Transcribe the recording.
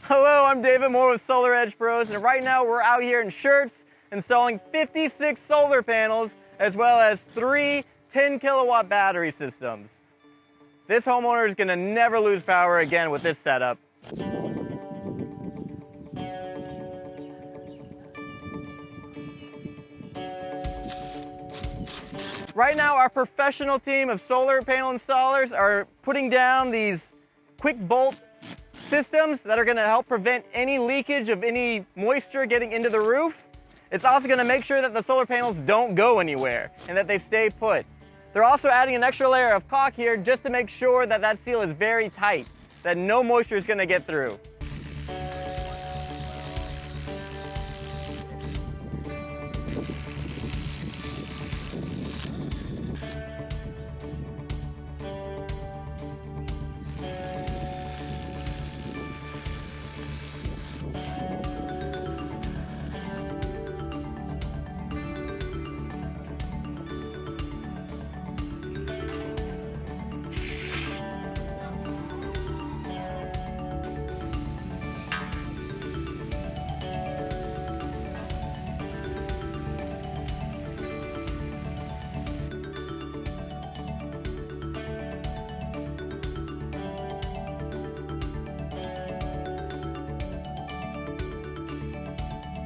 Hello, I'm David Moore with Solar Edge Pros, and right now we're out here in Schertz installing 56 solar panels as well as 3 10-kilowatt battery systems. This homeowner is going to never lose power again with this setup. Right now, our professional team of solar panel installers are putting down these quick bolt systems that are going to help prevent any leakage of any moisture getting into the roof. It's also going to make sure that the solar panels don't go anywhere and that they stay put. They're also adding an extra layer of caulk here just to make sure that that seal is very tight, that no moisture is going to get through.